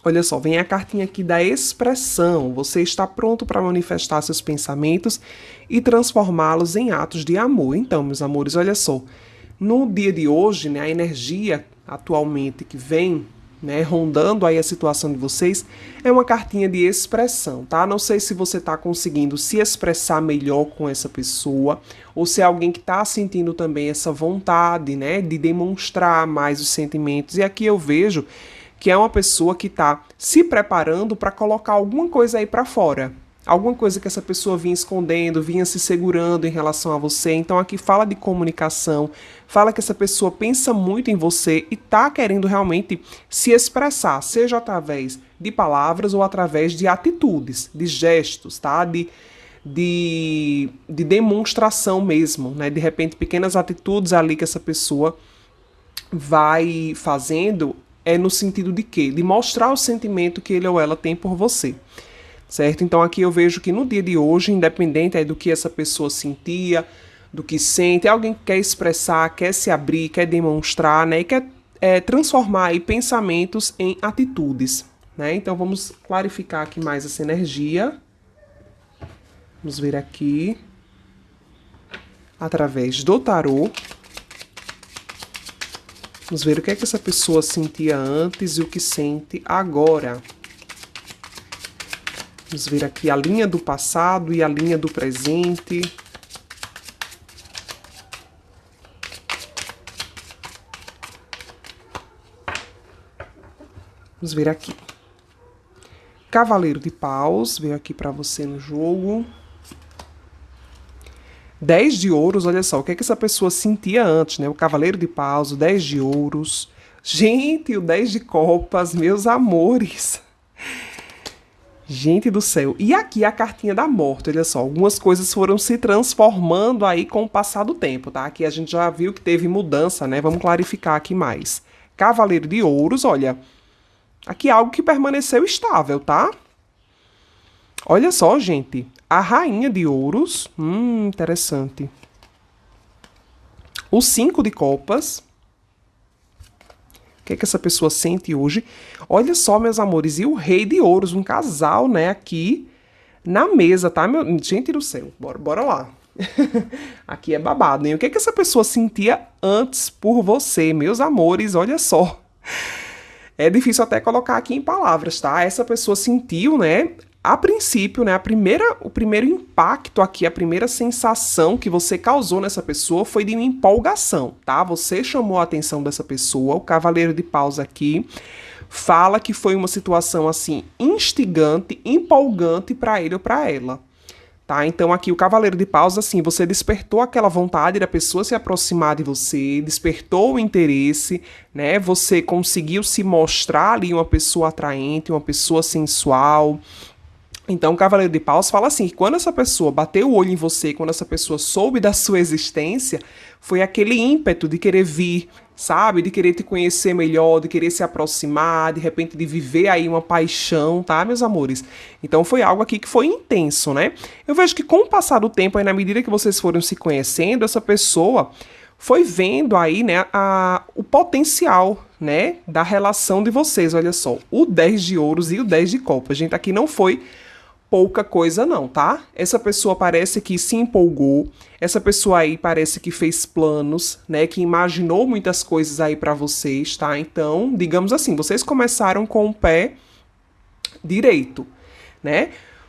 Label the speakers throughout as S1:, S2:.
S1: Olha só, vem a cartinha aqui da expressão. Você está pronto para manifestar seus pensamentos e transformá-los em atos de amor. Então, meus amores, olha só. No dia de hoje, né, a energia atualmente que vem, né, rondando aí a situação de vocês, é uma cartinha de expressão, tá? Não sei se você está conseguindo se expressar melhor com essa pessoa, ou se é alguém que está sentindo também essa vontade, né, de demonstrar mais os sentimentos. E aqui eu vejo que é uma pessoa que está se preparando para colocar alguma coisa aí para fora. Alguma coisa que essa pessoa vinha escondendo, vinha se segurando em relação a você. Então aqui fala de comunicação, fala que essa pessoa pensa muito em você e está querendo realmente se expressar, seja através de palavras ou através de atitudes, de gestos, tá? De demonstração mesmo, né? De repente, pequenas atitudes ali que essa pessoa vai fazendo é no sentido de quê? De mostrar o sentimento que ele ou ela tem por você. Certo? Então aqui eu vejo que no dia de hoje, independente aí do que essa pessoa sentia, do que sente, é alguém que quer expressar, quer se abrir, quer demonstrar, né? E quer transformar aí pensamentos em atitudes, né? Então vamos clarificar aqui mais essa energia. Vamos ver aqui através do tarô. Vamos ver o que é que essa pessoa sentia antes e o que sente agora. Vamos ver aqui a linha do passado e a linha do presente. Vamos ver aqui. Cavaleiro de Paus veio aqui para você no jogo. 10 de ouros, olha só, o que é que essa pessoa sentia antes, né? O Cavaleiro de Paus, o 10 de ouros. Gente, o 10 de copas, meus amores. Gente do céu. E aqui a cartinha da morte, olha só. Algumas coisas foram se transformando aí com o passar do tempo, tá? Aqui a gente já viu que teve mudança, né? Vamos clarificar aqui mais. Cavaleiro de ouros, olha. Aqui é algo que permaneceu estável, tá? Olha só, gente. A rainha de ouros. Interessante. O 5 de copas. O que é que essa pessoa sente hoje? Olha só, meus amores. E o rei de ouros. Um casal, né? Aqui na mesa, tá? Gente do céu. Bora lá. Aqui é babado, hein? O que é que essa pessoa sentia antes por você, meus amores? Olha só. É difícil até colocar aqui em palavras, tá? Essa pessoa sentiu, né? A princípio, né, o primeiro impacto aqui, a primeira sensação que você causou nessa pessoa foi de uma empolgação, tá? Você chamou a atenção dessa pessoa, o Cavaleiro de Paus aqui fala que foi uma situação, assim, instigante, empolgante para ele ou para ela, tá? Então aqui o Cavaleiro de Paus, assim, você despertou aquela vontade da pessoa se aproximar de você, despertou o interesse, né? Você conseguiu se mostrar ali uma pessoa atraente, uma pessoa sensual. Então, o Cavaleiro de Paus fala assim, que quando essa pessoa bateu o olho em você, quando essa pessoa soube da sua existência, foi aquele ímpeto de querer vir, sabe? De querer te conhecer melhor, de querer se aproximar, de repente de viver aí uma paixão, tá, meus amores? Então, foi algo aqui que foi intenso, né? Eu vejo que com o passar do tempo, aí na medida que vocês foram se conhecendo, essa pessoa foi vendo aí, né, o potencial, né, da relação de vocês, olha só. O 10 de ouros e o 10 de copas. Gente, aqui não foi pouca coisa não, tá? Essa pessoa parece que se empolgou, essa pessoa aí parece que fez planos, né, que imaginou muitas coisas aí pra vocês, tá? Então, digamos assim, vocês começaram com o pé direito, né?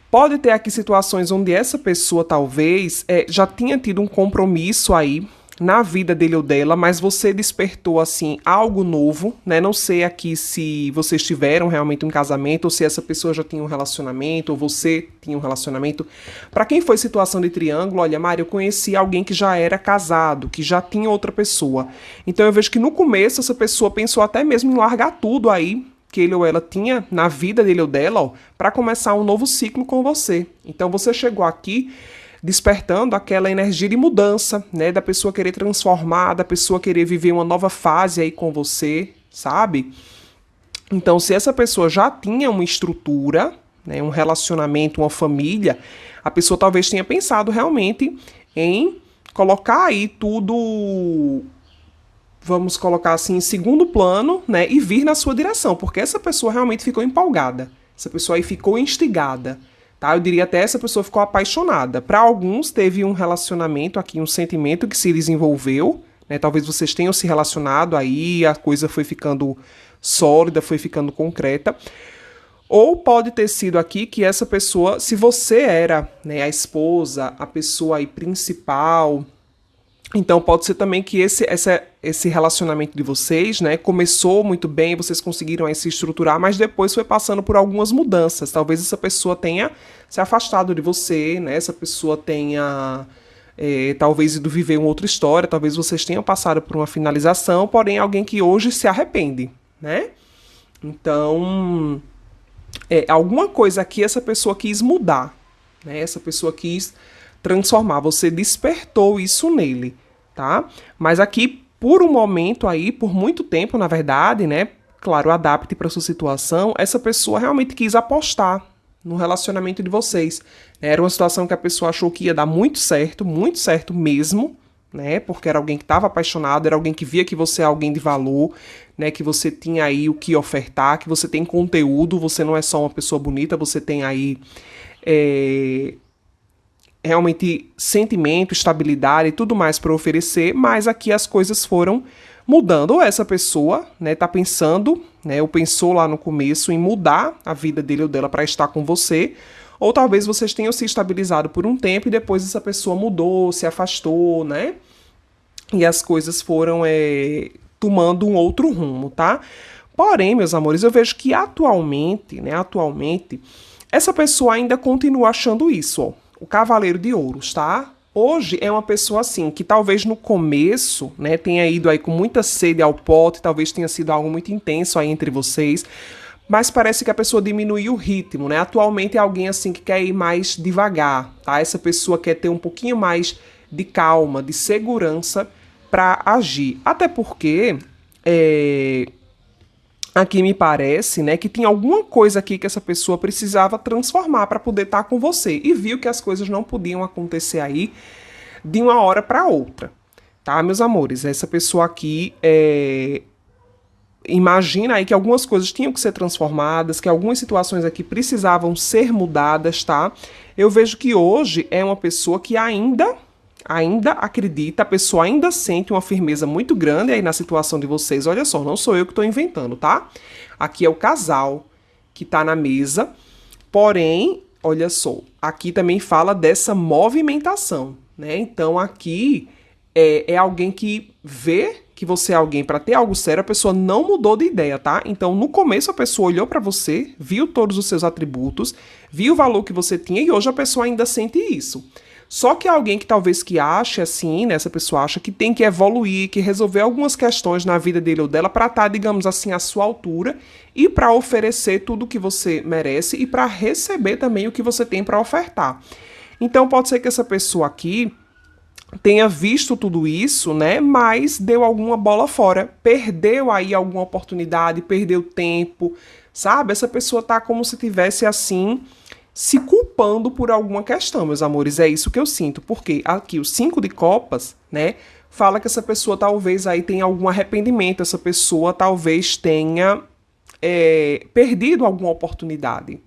S1: Pode ter aqui situações onde essa pessoa talvez já tinha tido um compromisso aí na vida dele ou dela, mas você despertou, assim, algo novo, né? Não sei aqui se vocês tiveram realmente um casamento, ou se essa pessoa já tinha um relacionamento, ou você tinha um relacionamento. Para quem foi situação de triângulo, olha, Mari, eu conheci alguém que já era casado, que já tinha outra pessoa. Então eu vejo que no começo essa pessoa pensou até mesmo em largar tudo aí, que ele ou ela tinha na vida dele ou dela, ó, para começar um novo ciclo com você. Então você chegou aqui despertando aquela energia de mudança, né, da pessoa querer transformar, da pessoa querer viver uma nova fase aí com você, sabe? Então, se essa pessoa já tinha uma estrutura, né, um relacionamento, uma família, a pessoa talvez tenha pensado realmente em colocar aí tudo vamos colocar assim, em segundo plano, né, e vir na sua direção, porque essa pessoa realmente ficou empolgada, essa pessoa aí ficou instigada, tá? Eu diria até essa pessoa ficou apaixonada. Para alguns teve um relacionamento aqui, um sentimento que se desenvolveu, né? Talvez vocês tenham se relacionado aí, a coisa foi ficando sólida, foi ficando concreta. Ou pode ter sido aqui que essa pessoa, se você era, né, a esposa, a pessoa aí principal, então pode ser também que esse relacionamento de vocês, né, começou muito bem, vocês conseguiram aí se estruturar, mas depois foi passando por algumas mudanças. Talvez essa pessoa tenha se afastado de você, né, essa pessoa tenha talvez ido viver uma outra história, talvez vocês tenham passado por uma finalização, porém alguém que hoje se arrepende, né? Então, alguma coisa aqui essa pessoa quis mudar, né? Essa pessoa quis transformar, você despertou isso nele, tá? Mas aqui, por um momento aí, por muito tempo, na verdade, né? Claro, adapte para sua situação, essa pessoa realmente quis apostar no relacionamento de vocês. Era uma situação que a pessoa achou que ia dar muito certo mesmo, né? Porque era alguém que estava apaixonado, era alguém que via que você é alguém de valor, né? Que você tinha aí o que ofertar, que você tem conteúdo, você não é só uma pessoa bonita, você tem aí realmente sentimento, estabilidade e tudo mais para oferecer, mas aqui as coisas foram mudando. Ou essa pessoa, né, tá pensando, né, ou pensou lá no começo em mudar a vida dele ou dela para estar com você, ou talvez vocês tenham se estabilizado por um tempo e depois essa pessoa mudou, se afastou, né? E as coisas foram tomando um outro rumo, tá? Porém, meus amores, eu vejo que atualmente, essa pessoa ainda continua achando isso, ó. O Cavaleiro de Ouros, tá? Hoje é uma pessoa assim, que talvez no começo, né, tenha ido aí com muita sede ao pote, talvez tenha sido algo muito intenso aí entre vocês, mas parece que a pessoa diminuiu o ritmo, né? Atualmente é alguém assim que quer ir mais devagar, tá? Essa pessoa quer ter um pouquinho mais de calma, de segurança para agir. Até porque aqui me parece, né, que tem alguma coisa aqui que essa pessoa precisava transformar para poder estar com você e viu que as coisas não podiam acontecer aí de uma hora para outra, tá, meus amores? Essa pessoa aqui imagina aí que algumas coisas tinham que ser transformadas, que algumas situações aqui precisavam ser mudadas, tá? Eu vejo que hoje é uma pessoa que ainda acredita, a pessoa ainda sente uma firmeza muito grande aí na situação de vocês. Olha só, não sou eu que estou inventando, tá? Aqui é o casal que está na mesa, porém, olha só, aqui também fala dessa movimentação, né? Então aqui é alguém que vê que você é alguém para ter algo sério, a pessoa não mudou de ideia, tá? Então, no começo, a pessoa olhou para você, viu todos os seus atributos, viu o valor que você tinha e hoje a pessoa ainda sente isso. Só que alguém que talvez que ache assim, né, essa pessoa acha que tem que evoluir, que resolver algumas questões na vida dele ou dela para estar, digamos assim, à sua altura e para oferecer tudo o que você merece e para receber também o que você tem para ofertar. Então, pode ser que essa pessoa aqui tenha visto tudo isso, né, mas deu alguma bola fora, perdeu aí alguma oportunidade, perdeu tempo, sabe? Essa pessoa tá como se tivesse assim se culpando por alguma questão, meus amores, é isso que eu sinto, porque aqui o 5 de copas, né, fala que essa pessoa talvez aí tenha algum arrependimento, essa pessoa talvez tenha perdido alguma oportunidade,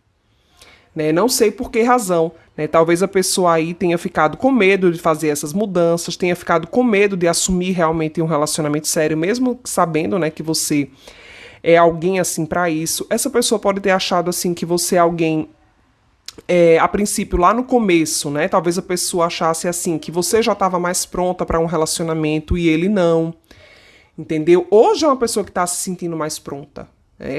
S1: né, não sei por que razão, né, talvez a pessoa aí tenha ficado com medo de fazer essas mudanças, tenha ficado com medo de assumir realmente um relacionamento sério, mesmo sabendo, né, que você é alguém assim para isso. Essa pessoa pode ter achado assim que você é alguém a princípio, lá no começo, né? Talvez a pessoa achasse assim, que você já estava mais pronta para um relacionamento e ele não. Entendeu? Hoje é uma pessoa que está se sentindo mais pronta.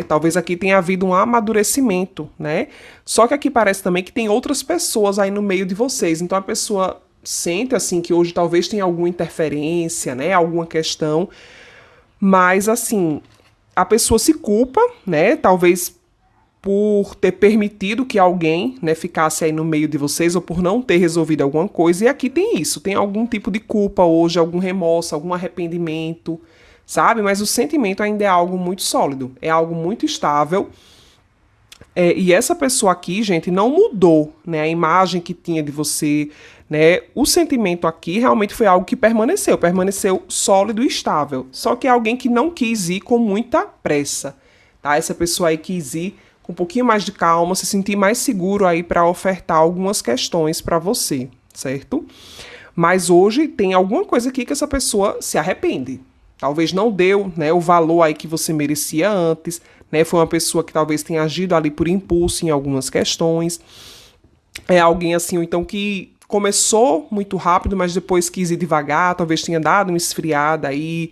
S1: Talvez aqui tenha havido um amadurecimento, né? Só que aqui parece também que tem outras pessoas aí no meio de vocês. Então a pessoa sente assim que hoje talvez tenha alguma interferência, né? Alguma questão. Mas assim, a pessoa se culpa, né? Talvez por ter permitido que alguém, né, ficasse aí no meio de vocês ou por não ter resolvido alguma coisa. E aqui tem isso, tem algum tipo de culpa hoje, algum remorso, algum arrependimento, sabe? Mas o sentimento ainda é algo muito sólido, é algo muito estável. E essa pessoa aqui, gente, não mudou, né, a imagem que tinha de você, né? O sentimento aqui realmente foi algo que permaneceu sólido e estável. Só que é alguém que não quis ir com muita pressa, tá? Essa pessoa aí quis ir com um pouquinho mais de calma, se sentir mais seguro aí para ofertar algumas questões para você, certo? Mas hoje tem alguma coisa aqui que essa pessoa se arrepende. Talvez não deu, né, o valor aí que você merecia antes, né? Foi uma pessoa que talvez tenha agido ali por impulso em algumas questões. É alguém assim, ou então que começou muito rápido, mas depois quis ir devagar, talvez tenha dado uma esfriada aí,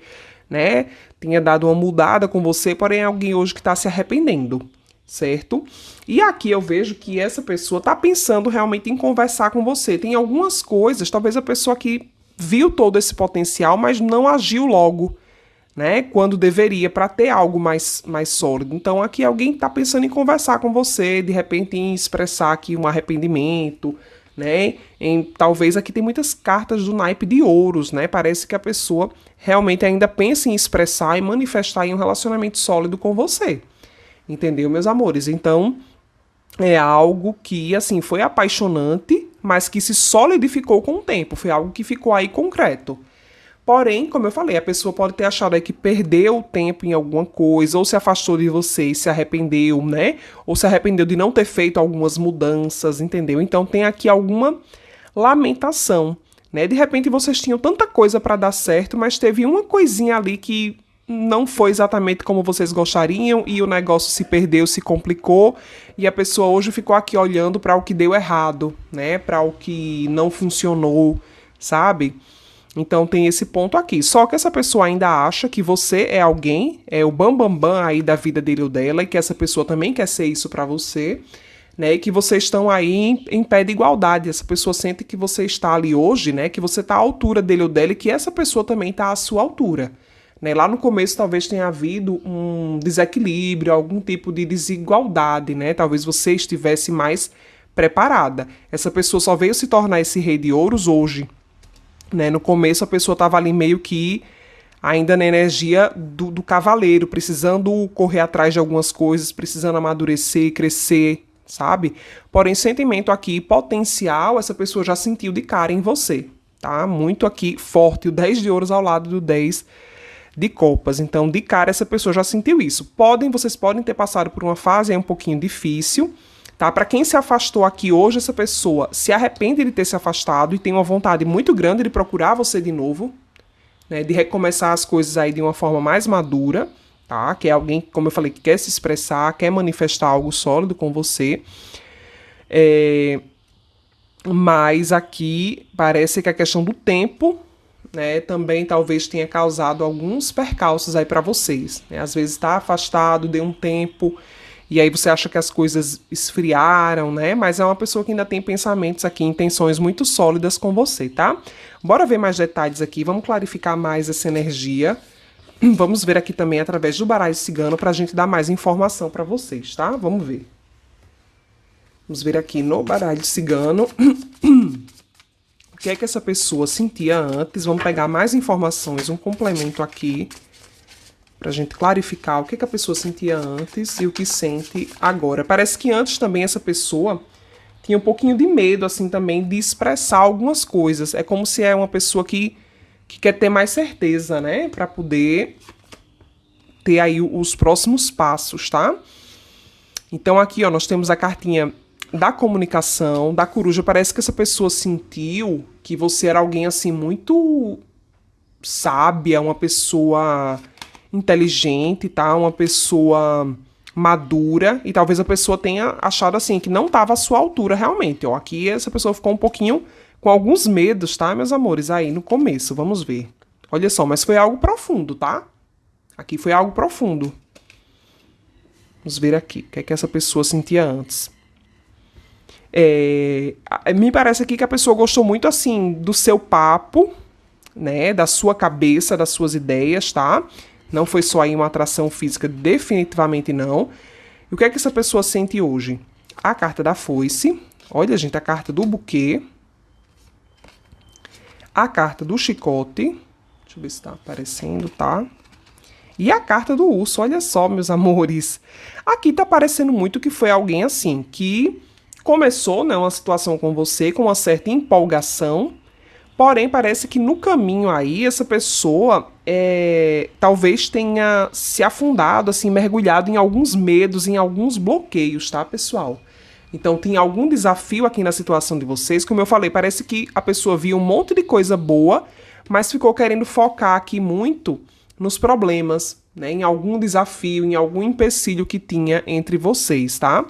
S1: né? Tenha dado uma mudada com você, porém é alguém hoje que está se arrependendo, certo? E aqui eu vejo que essa pessoa está pensando realmente em conversar com você. Tem algumas coisas, talvez a pessoa que viu todo esse potencial, mas não agiu logo, né? Quando deveria, para ter algo mais sólido. Então aqui alguém está pensando em conversar com você, de repente em expressar aqui um arrependimento, né? Talvez aqui tem muitas cartas do naipe de ouros, né? Parece que a pessoa realmente ainda pensa em expressar e manifestar em um relacionamento sólido com você. Entendeu, meus amores? Então, é algo que, assim, foi apaixonante, mas que se solidificou com o tempo. Foi algo que ficou aí concreto. Porém, como eu falei, a pessoa pode ter achado aí que perdeu tempo em alguma coisa, ou se afastou de você e se arrependeu, né? Ou se arrependeu de não ter feito algumas mudanças, entendeu? Então tem aqui alguma lamentação, né? De repente vocês tinham tanta coisa para dar certo, mas teve uma coisinha ali que não foi exatamente como vocês gostariam e o negócio se perdeu, se complicou e a pessoa hoje ficou aqui olhando para o que deu errado, né? Para o que não funcionou, sabe? Então tem esse ponto aqui. Só que essa pessoa ainda acha que você é alguém, é o bambambam bam, bam aí da vida dele ou dela, e que essa pessoa também quer ser isso pra você, né? E que vocês estão aí em pé de igualdade. Essa pessoa sente que você está ali hoje, né? Que você está à altura dele ou dela e que essa pessoa também está à sua altura. Né? Lá no começo talvez tenha havido um desequilíbrio, algum tipo de desigualdade, né? Talvez você estivesse mais preparada. Essa pessoa só veio se tornar esse rei de ouros hoje, né? No começo a pessoa estava ali meio que ainda na energia do cavaleiro, precisando correr atrás de algumas coisas, precisando amadurecer, crescer, sabe? Porém, sentimento aqui potencial, essa pessoa já sentiu de cara em você, tá? Muito aqui forte, o 10 de ouros ao lado do 10 de copas. Então, de cara, essa pessoa já sentiu isso. Vocês podem ter passado por uma fase aí um pouquinho difícil, tá? Para quem se afastou aqui hoje, essa pessoa se arrepende de ter se afastado e tem uma vontade muito grande de procurar você de novo, né? De recomeçar as coisas aí de uma forma mais madura, tá? Que é alguém, como eu falei, que quer se expressar, quer manifestar algo sólido com você. Mas aqui parece que a questão do tempo, né, também talvez tenha causado alguns percalços aí para vocês, né? Às vezes está afastado, deu um tempo e aí você acha que as coisas esfriaram, né? Mas é uma pessoa que ainda tem pensamentos aqui, intenções muito sólidas com você, tá? Bora ver mais detalhes aqui, vamos clarificar mais essa energia. Vamos ver aqui também através do baralho cigano para a gente dar mais informação para vocês, tá? Vamos ver. Vamos ver aqui no baralho cigano o que é que essa pessoa sentia antes. Vamos pegar mais informações, um complemento aqui, pra gente clarificar o que é que a pessoa sentia antes e o que sente agora. Parece que antes também essa pessoa tinha um pouquinho de medo, assim, também de expressar algumas coisas. É como se é uma pessoa que quer ter mais certeza, né? Pra poder ter aí os próximos passos, tá? Então aqui, ó, nós temos a cartinha da comunicação, da coruja. Parece que essa pessoa sentiu que você era alguém, assim, muito sábia, uma pessoa inteligente, tá? Uma pessoa madura, e talvez a pessoa tenha achado, assim, que não estava à sua altura realmente, ó. Aqui essa pessoa ficou um pouquinho com alguns medos, tá, meus amores? Aí no começo, vamos ver. Olha só, mas foi algo profundo, tá? Aqui foi algo profundo. Vamos ver aqui, o que é que essa pessoa sentia antes. Me parece aqui que a pessoa gostou muito, assim, do seu papo, né, da sua cabeça, das suas ideias, tá? Não foi só aí uma atração física, definitivamente não. E o que é que essa pessoa sente hoje? A carta da foice, olha, gente, a carta do buquê, a carta do chicote, deixa eu ver se tá aparecendo, tá? E a carta do urso, olha só, meus amores. Aqui tá parecendo muito que foi alguém assim, que começou, né, uma situação com você com uma certa empolgação, porém parece que no caminho aí essa pessoa talvez tenha se afundado, assim, mergulhado em alguns medos, em alguns bloqueios, tá, pessoal? Então tem algum desafio aqui na situação de vocês. Como eu falei, parece que a pessoa viu um monte de coisa boa, mas ficou querendo focar aqui muito nos problemas, né, em algum desafio, em algum empecilho que tinha entre vocês, tá?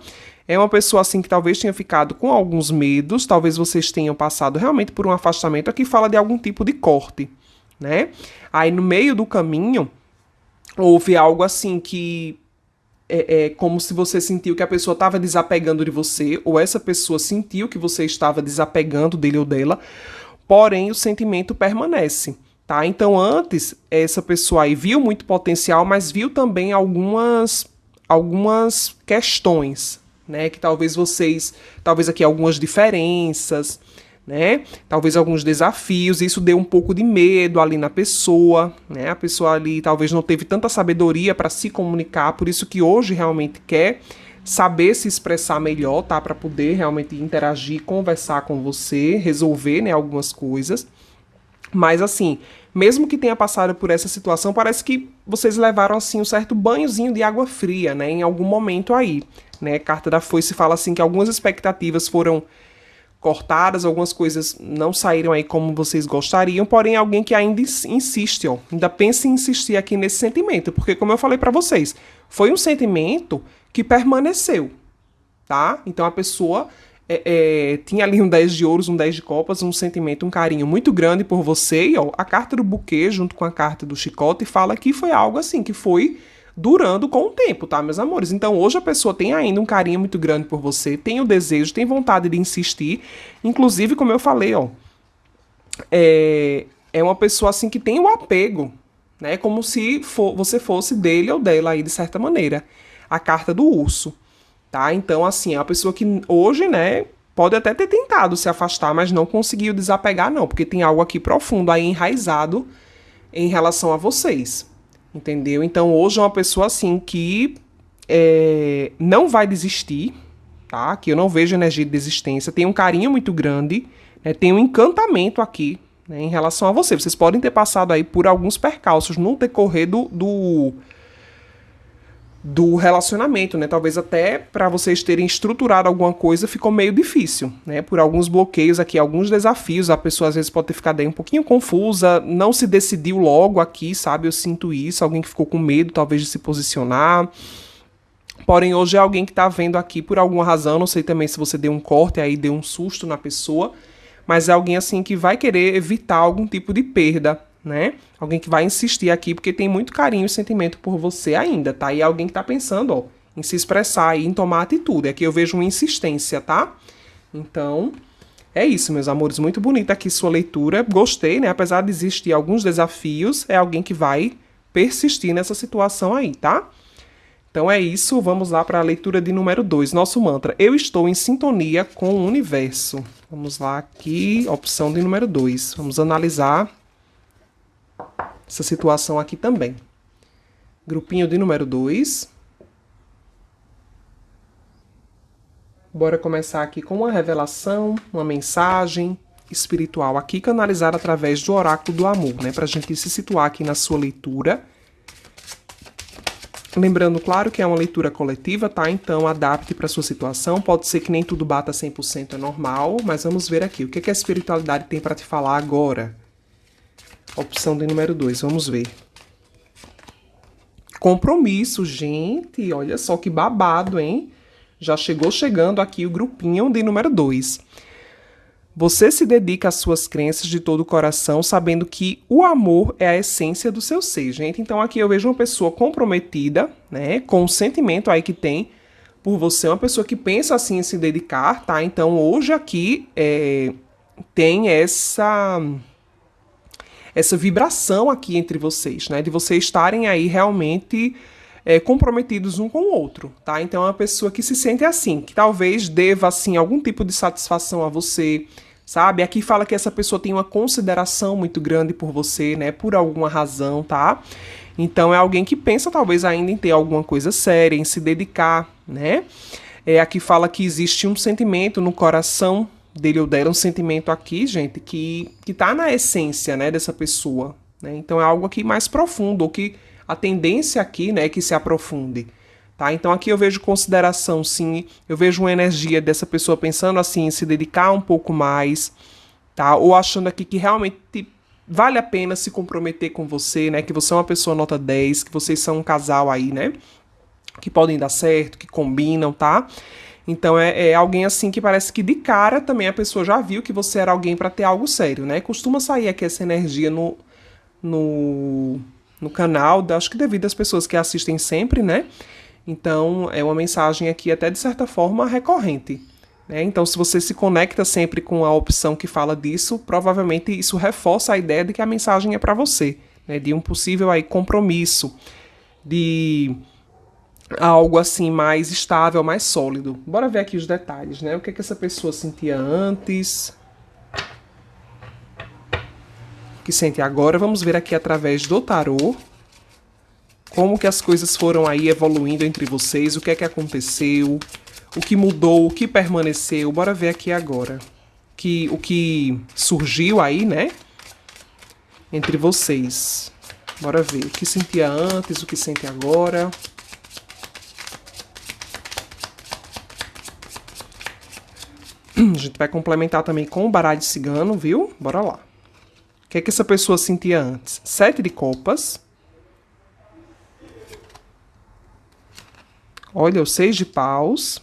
S1: É uma pessoa assim que talvez tenha ficado com alguns medos, talvez vocês tenham passado realmente por um afastamento. Aqui fala de algum tipo de corte, né? Aí no meio do caminho houve algo assim que é como se você sentiu que a pessoa estava desapegando de você, ou essa pessoa sentiu que você estava desapegando dele ou dela, porém o sentimento permanece, tá? Então antes, essa pessoa aí viu muito potencial, mas viu também algumas questões, né? Que talvez aqui algumas diferenças, né? Talvez alguns desafios, isso deu um pouco de medo ali na pessoa, né? A pessoa ali talvez não teve tanta sabedoria para se comunicar, por isso que hoje realmente quer saber se expressar melhor, tá? Para poder realmente interagir, conversar com você, resolver, né, algumas coisas. Mas assim, mesmo que tenha passado por essa situação, parece que vocês levaram assim um certo banhozinho de água fria, né, em algum momento aí, né? Carta da Foice fala assim que algumas expectativas foram cortadas, algumas coisas não saíram aí como vocês gostariam, porém alguém que ainda insiste, ó, ainda pensa em insistir aqui nesse sentimento, porque como eu falei para vocês, foi um sentimento que permaneceu, tá? Então a pessoa tinha ali um 10 de ouros, um 10 de copas, um sentimento, um carinho muito grande por você, e ó, a carta do buquê junto com a carta do chicote fala que foi algo assim, que foi durando com o tempo, tá, meus amores? Então hoje a pessoa tem ainda um carinho muito grande por você, tem o desejo, tem vontade de insistir, inclusive, como eu falei, ó, é uma pessoa assim que tem o apego, né, como se você fosse dele ou dela aí, de certa maneira. A carta do urso, tá? Então, assim, é uma pessoa que hoje, né, pode até ter tentado se afastar, mas não conseguiu desapegar, não, porque tem algo aqui profundo aí enraizado em relação a vocês. Entendeu? Então hoje é uma pessoa assim que não vai desistir, tá? Que eu não vejo energia de desistência, tem um carinho muito grande, né? Tem um encantamento aqui, né, em relação a você. Vocês podem ter passado aí por alguns percalços no decorrer do relacionamento, né? Talvez até para vocês terem estruturado alguma coisa ficou meio difícil, né? Por alguns bloqueios aqui, alguns desafios, a pessoa às vezes pode ter ficado aí um pouquinho confusa, não se decidiu logo aqui, sabe? Eu sinto isso, alguém que ficou com medo talvez de se posicionar. Porém, hoje é alguém que tá vendo aqui por alguma razão, não sei também se você deu um corte aí, deu um susto na pessoa, mas é alguém assim que vai querer evitar algum tipo de perda, né? Alguém que vai insistir aqui porque tem muito carinho e sentimento por você ainda, tá? E é alguém que tá pensando, ó, em se expressar e em tomar atitude. Aqui eu vejo uma insistência, tá? Então, é isso, meus amores. Muito bonita aqui sua leitura. Gostei, né? Apesar de existir alguns desafios, é alguém que vai persistir nessa situação aí, tá? Então é isso, vamos lá para a leitura de número 2. Nosso mantra, eu estou em sintonia com o universo. Vamos lá aqui, opção de número 2. Vamos analisar essa situação aqui também. Grupinho de número 2. Bora começar aqui com uma revelação, uma mensagem espiritual aqui, canalizada através do oráculo do amor, né? Pra gente se situar aqui na sua leitura. Lembrando, claro, que é uma leitura coletiva, tá? Então, adapte para sua situação. Pode ser que nem tudo bata 100%, é normal, mas vamos ver aqui. O que a espiritualidade tem para te falar agora? Opção de número 2, vamos ver. Compromisso, gente. Olha só que babado, hein? Já chegando aqui o grupinho de número 2. Você se dedica às suas crenças de todo o coração, sabendo que o amor é a essência do seu ser, gente. Então aqui eu vejo uma pessoa comprometida, né, com o sentimento aí que tem por você, uma pessoa que pensa assim em se dedicar, tá? Então hoje aqui tem essa vibração aqui entre vocês, né, de vocês estarem aí realmente comprometidos um com o outro, tá? Então é uma pessoa que se sente assim, que talvez deva assim algum tipo de satisfação a você, sabe? Aqui fala que essa pessoa tem uma consideração muito grande por você, né? Por alguma razão, tá? Então é alguém que pensa talvez ainda em ter alguma coisa séria, em se dedicar, né? Aqui fala que existe um sentimento no coração dele ou dela, um sentimento aqui, gente, que tá na essência, né, dessa pessoa, né? Então é algo aqui mais profundo, ou que a tendência aqui, né, é que se aprofunde. Tá? Então aqui eu vejo consideração, sim, eu vejo uma energia dessa pessoa pensando assim em se dedicar um pouco mais, tá? Ou achando aqui que realmente vale a pena se comprometer com você, né? Que você é uma pessoa nota 10, que vocês são um casal aí, né? Que podem dar certo, que combinam, tá? Então é alguém assim que parece que de cara também a pessoa já viu que você era alguém para ter algo sério, né? Costuma sair aqui essa energia no canal, acho que devido às pessoas que assistem sempre, né? Então, é uma mensagem aqui até de certa forma recorrente, né? Então, se você se conecta sempre com a opção que fala disso, provavelmente isso reforça a ideia de que a mensagem é para você, né? De um possível aí compromisso, de algo assim mais estável, mais sólido. Bora ver aqui os detalhes, né? O que essa pessoa sentia antes, o que sente agora. Vamos ver aqui através do tarô como que as coisas foram aí evoluindo entre vocês, o que é que aconteceu, o que mudou, o que permaneceu. Bora ver aqui agora. O que surgiu aí, né? Entre vocês. Bora ver. O que sentia antes, o que sente agora. A gente vai complementar também com o baralho cigano, viu? Bora lá. O que é que essa pessoa sentia antes? 7 de copas. Olha, o 6 de paus.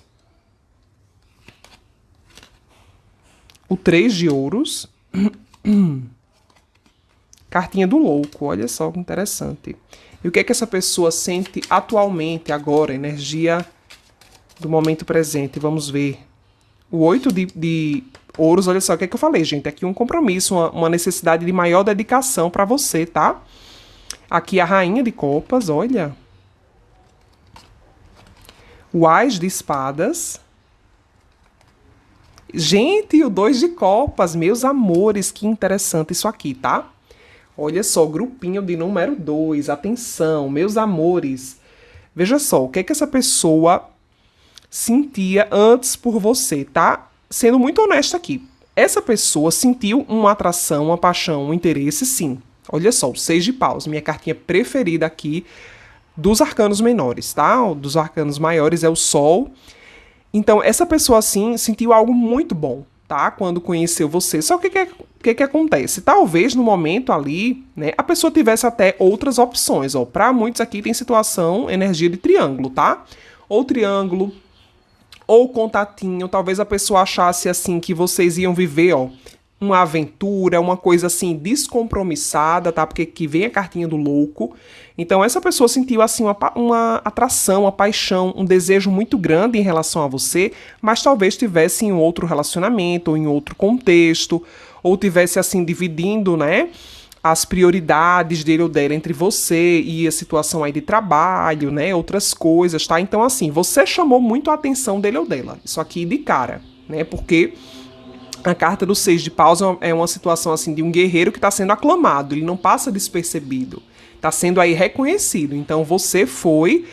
S1: O 3 de ouros. Cartinha do louco, olha só que interessante. E o que é que essa pessoa sente atualmente, agora, energia do momento presente? Vamos ver. O 8 de ouros, olha só o que é que eu falei, gente. Aqui um compromisso, uma necessidade de maior dedicação para você, tá? Aqui a rainha de copas, olha. O Ás de espadas. Gente, o 2 de copas, meus amores, que interessante isso aqui, tá? Olha só, grupinho de número 2, atenção, meus amores. Veja só, o que é que essa pessoa sentia antes por você, tá? Sendo muito honesta aqui. Essa pessoa sentiu uma atração, uma paixão, um interesse, sim. Olha só, o 6 de paus, minha cartinha preferida aqui dos arcanos menores, tá? O dos arcanos maiores é o Sol. Então, essa pessoa, assim, sentiu algo muito bom, tá? Quando conheceu você. Só que o que acontece? Talvez no momento ali, né, a pessoa tivesse até outras opções, ó. Pra muitos aqui tem situação, energia de triângulo, tá? Ou triângulo, ou contatinho. Talvez a pessoa achasse, assim, que vocês iam viver, ó, uma aventura, uma coisa assim descompromissada, tá? Porque aqui vem a cartinha do louco. Então essa pessoa sentiu assim uma atração, uma paixão, um desejo muito grande em relação a você, mas talvez tivesse em outro relacionamento ou em outro contexto, ou tivesse assim dividindo, né, as prioridades dele ou dela entre você e a situação aí de trabalho, né, outras coisas, tá? Então assim, você chamou muito a atenção dele ou dela. Isso aqui de cara, né? Porque a carta do 6 de paus é uma situação assim de um guerreiro que está sendo aclamado, ele não passa despercebido, está sendo aí reconhecido. Então você foi,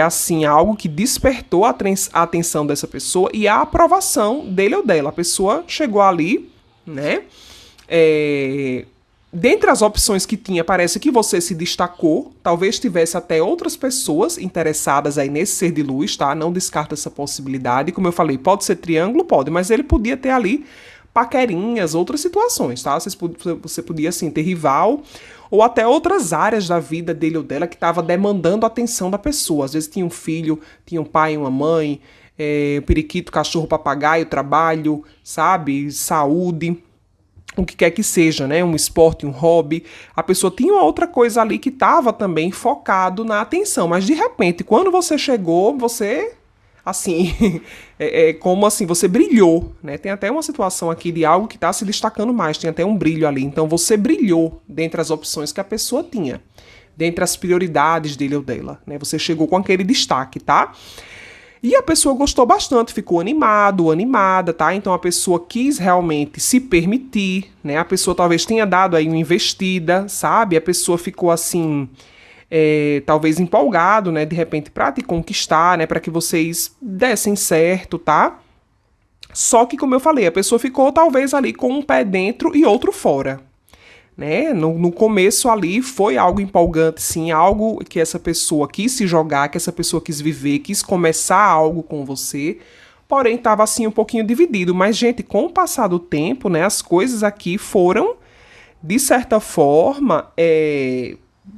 S1: assim, algo que despertou a atenção dessa pessoa e a aprovação dele ou dela. A pessoa chegou ali, né? Dentre as opções que tinha, parece que você se destacou. Talvez tivesse até outras pessoas interessadas aí nesse ser de luz, tá? Não descarta essa possibilidade. Como eu falei, pode ser triângulo? Pode, mas ele podia ter ali paquerinhas, outras situações, tá? Você podia, assim, ter rival ou até outras áreas da vida dele ou dela que estava demandando a atenção da pessoa. Às vezes tinha um filho, tinha um pai e uma mãe, periquito, cachorro, papagaio, trabalho, sabe? Saúde, o que quer que seja, né? Um esporte, um hobby. A pessoa tinha uma outra coisa ali que estava também focado na atenção, mas de repente, quando você chegou, você, assim, como assim, você brilhou, né? Tem até uma situação aqui de algo que está se destacando mais, tem até um brilho ali. Então você brilhou dentre as opções que a pessoa tinha, dentre as prioridades dele ou dela, né? Você chegou com aquele destaque, tá? E a pessoa gostou bastante, ficou animado, animada, tá? Então a pessoa quis realmente se permitir, né? A pessoa talvez tenha dado aí uma investida, sabe? A pessoa ficou assim, talvez empolgado, né, de repente para te conquistar, né, para que vocês dessem certo, tá? Só que, como eu falei, a pessoa ficou talvez ali com um pé dentro e outro fora, né? No começo ali foi algo empolgante, sim, algo que essa pessoa quis se jogar, que essa pessoa quis viver, quis começar algo com você, porém estava assim um pouquinho dividido. Mas, gente, com o passar do tempo, né, as coisas aqui foram, de certa forma,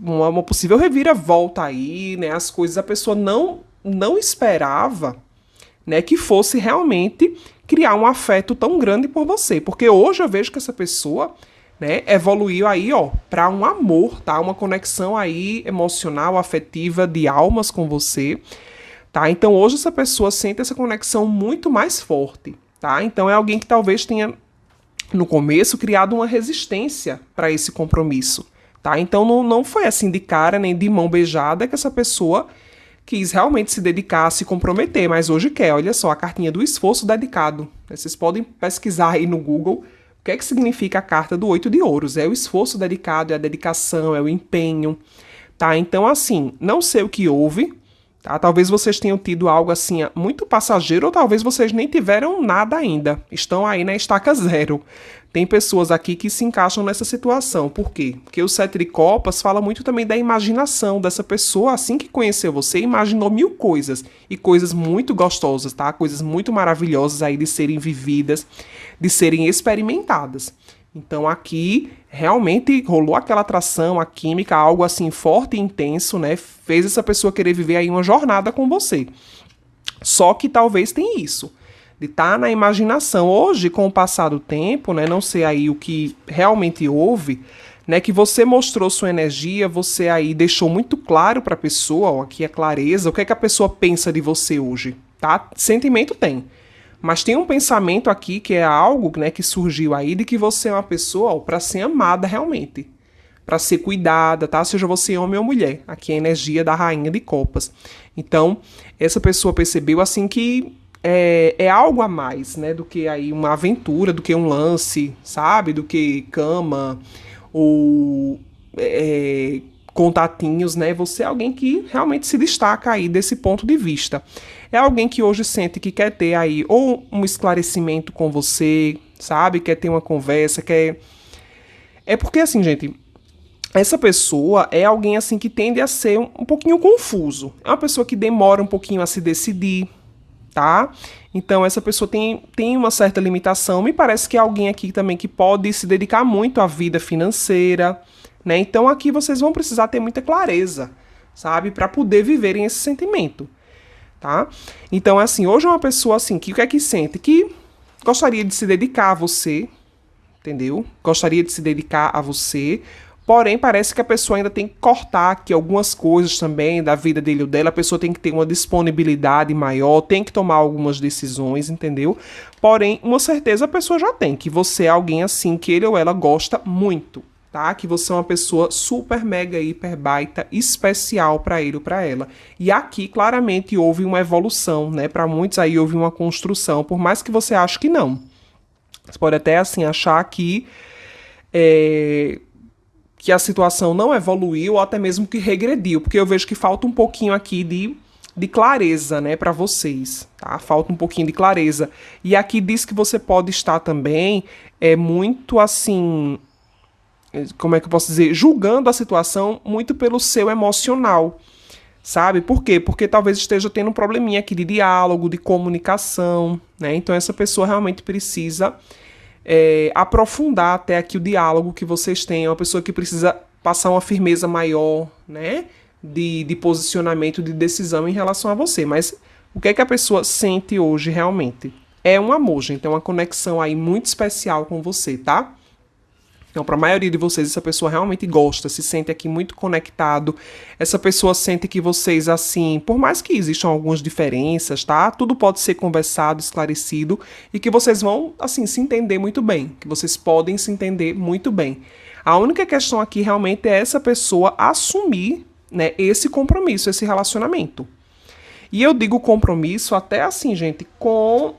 S1: uma possível reviravolta aí, né? As coisas a pessoa não esperava, né, que fosse realmente criar um afeto tão grande por você, porque hoje eu vejo que essa pessoa, né, evoluiu aí, ó, para um amor, tá? Uma conexão aí emocional, afetiva, de almas com você, tá? Então hoje essa pessoa sente essa conexão muito mais forte, tá? Então é alguém que talvez tenha no começo criado uma resistência para esse compromisso, tá? Então não foi assim de cara nem de mão beijada que essa pessoa quis realmente se dedicar, se comprometer, mas hoje quer. Olha só, a cartinha do esforço dedicado. Vocês podem pesquisar aí no Google o que é que significa a carta do 8 de ouros. É o esforço dedicado, é a dedicação, é o empenho, tá? Então, assim, não sei o que houve, tá? Talvez vocês tenham tido algo assim muito passageiro, ou talvez vocês nem tiveram nada ainda. Estão aí na estaca zero. Tem pessoas aqui que se encaixam nessa situação. Por quê? Porque o 7 de copas fala muito também da imaginação dessa pessoa. Assim que conheceu você, imaginou mil coisas. E coisas muito gostosas, tá? Coisas muito maravilhosas aí de serem vividas, de serem experimentadas. Então aqui realmente rolou aquela atração, a química, algo assim forte e intenso, né? Fez essa pessoa querer viver aí uma jornada com você. Só que talvez tenha isso, de estar na imaginação. Hoje, com o passar do tempo, né, não sei aí o que realmente houve, né, que você mostrou sua energia, você aí deixou muito claro para a pessoa, ó, aqui é clareza, o que é que a pessoa pensa de você hoje, tá? Sentimento tem, mas tem um pensamento aqui que é algo, né, que surgiu aí de que você é uma pessoa para ser amada realmente, para ser cuidada, tá? Seja você homem ou mulher. Aqui é a energia da rainha de copas. Então, essa pessoa percebeu assim que é algo a mais, né, do que aí uma aventura, do que um lance, sabe? Do que cama ou contatinhos, né? Você é alguém que realmente se destaca aí desse ponto de vista. É alguém que hoje sente que quer ter aí ou um esclarecimento com você, sabe? Quer ter uma conversa, quer... É porque assim, gente, essa pessoa é alguém assim que tende a ser um pouquinho confuso. É uma pessoa que demora um pouquinho a se decidir, tá? Então essa pessoa tem uma certa limitação. Me parece que é alguém aqui também que pode se dedicar muito à vida financeira, né? Então aqui vocês vão precisar ter muita clareza, sabe? Para poder viverem esse sentimento, tá? Então assim, hoje é uma pessoa assim que o que é que sente? Que gostaria de se dedicar a você, entendeu? Gostaria de se dedicar a você. Porém, parece que a pessoa ainda tem que cortar aqui algumas coisas também da vida dele ou dela. A pessoa tem que ter uma disponibilidade maior, tem que tomar algumas decisões, entendeu? Porém, uma certeza a pessoa já tem, que você é alguém assim que ele ou ela gosta muito, tá? Que você é uma pessoa super, mega, hiper, baita, especial para ele ou para ela. E aqui, claramente, houve uma evolução, né? Para muitos aí houve uma construção, por mais que você ache que não. Você pode até, assim, achar que a situação não evoluiu ou até mesmo que regrediu, porque eu vejo que falta um pouquinho aqui de clareza, né, para vocês, tá? Falta um pouquinho de clareza. E aqui diz que você pode estar também muito assim, como é que eu posso dizer, julgando a situação muito pelo seu emocional, sabe? Por quê? Porque talvez esteja tendo um probleminha aqui de diálogo, de comunicação, né? Então essa pessoa realmente precisa aprofundar até aqui o diálogo que vocês têm. É uma pessoa que precisa passar uma firmeza maior, né, de posicionamento, de decisão em relação a você. Mas o que é que a pessoa sente hoje realmente? É um amor, gente, é uma conexão aí muito especial com você, tá? Então, para a maioria de vocês, essa pessoa realmente gosta, se sente aqui muito conectado. Essa pessoa sente que vocês, assim, por mais que existam algumas diferenças, tá? Tudo pode ser conversado, esclarecido, e que vocês vão, assim, se entender muito bem. Que vocês podem se entender muito bem. A única questão aqui realmente é essa pessoa assumir, né, esse compromisso, esse relacionamento. E eu digo compromisso até assim, gente, com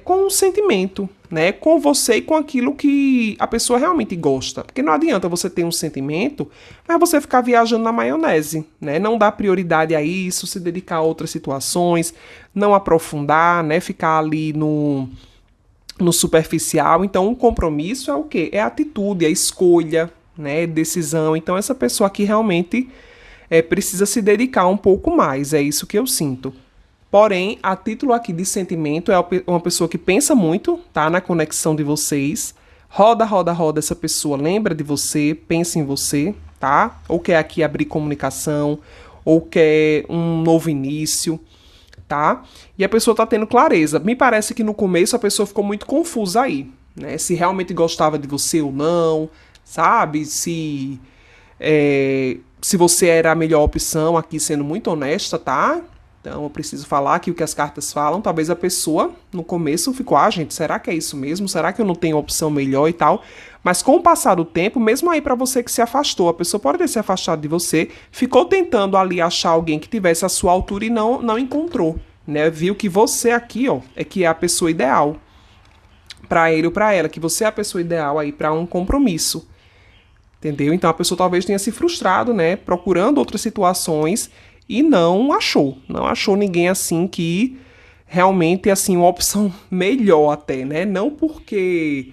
S1: com um sentimento, né? Com você e com aquilo que a pessoa realmente gosta. Porque não adianta você ter um sentimento, mas você ficar viajando na maionese, né? Não dar prioridade a isso, se dedicar a outras situações, não aprofundar, né? Ficar ali no superficial. Então, um compromisso é o quê? É a atitude, é a escolha, né? Decisão. Então, essa pessoa aqui realmente precisa se dedicar um pouco mais. É isso que eu sinto. Porém, a título aqui de sentimento, é uma pessoa que pensa muito, tá? Na conexão de vocês. Roda, roda, roda, essa pessoa lembra de você, pensa em você, tá? Ou quer aqui abrir comunicação, ou quer um novo início, tá? E a pessoa tá tendo clareza. Me parece que no começo a pessoa ficou muito confusa aí, né? Se realmente gostava de você ou não, sabe? Se você era a melhor opção aqui, sendo muito honesta, tá? Então eu preciso falar aqui o que as cartas falam. Talvez a pessoa, no começo, ficou, gente, será que é isso mesmo? Será que eu não tenho opção melhor e tal? Mas com o passar do tempo, mesmo aí para você que se afastou, a pessoa pode ter se afastado de você, ficou tentando ali achar alguém que tivesse a sua altura e não encontrou, né? Viu que você aqui, ó, que é a pessoa ideal para ele ou para ela, que você é a pessoa ideal aí para um compromisso. Entendeu? Então a pessoa talvez tenha se frustrado, né? Procurando outras situações e não achou ninguém assim que realmente assim uma opção melhor até, né? Não porque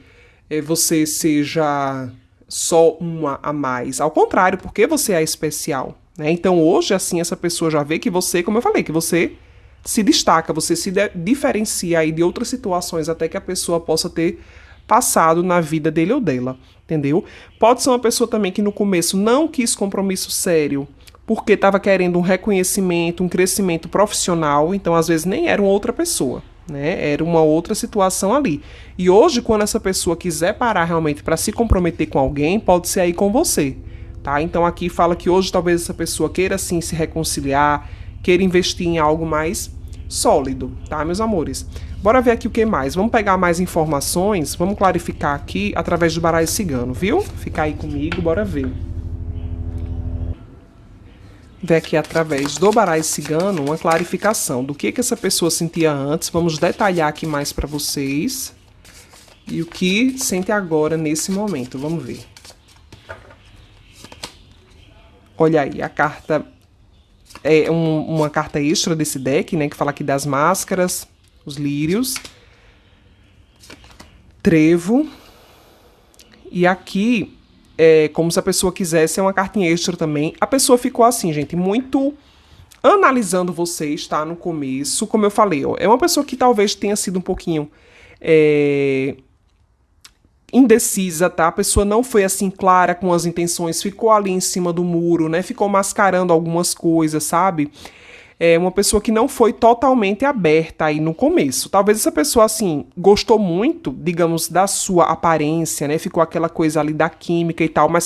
S1: você seja só uma a mais, ao contrário, porque você é especial, né? Então hoje assim essa pessoa já vê que você, como eu falei, que você se destaca, você se diferencia aí de outras situações até que a pessoa possa ter passado na vida dele ou dela, entendeu? Pode ser uma pessoa também que no começo não quis compromisso sério, porque estava querendo um reconhecimento, um crescimento profissional, então às vezes nem era uma outra pessoa, né? Era uma outra situação ali. E hoje, quando essa pessoa quiser parar realmente para se comprometer com alguém, pode ser aí com você, tá? Então aqui fala que hoje talvez essa pessoa queira sim se reconciliar, queira investir em algo mais sólido, tá, meus amores? Bora ver aqui o que mais. Vamos pegar mais informações, vamos clarificar aqui através do baralho cigano, viu? Fica aí comigo, bora ver. Ver aqui através do baralho cigano uma clarificação do que essa pessoa sentia antes. Vamos detalhar aqui mais para vocês. E o que sente agora nesse momento. Vamos ver. Olha aí, a carta é uma carta extra desse deck, né? Que fala aqui das máscaras, os lírios, trevo. E aqui como se a pessoa quisesse, é uma cartinha extra também. A pessoa ficou assim, gente, muito analisando vocês, tá? No começo, como eu falei, ó, é uma pessoa que talvez tenha sido um pouquinho indecisa, tá? A pessoa não foi assim clara com as intenções, ficou ali em cima do muro, né? Ficou mascarando algumas coisas, sabe? É uma pessoa que não foi totalmente aberta aí no começo. Talvez essa pessoa, assim, gostou muito, digamos, da sua aparência, né? Ficou aquela coisa ali da química e tal, mas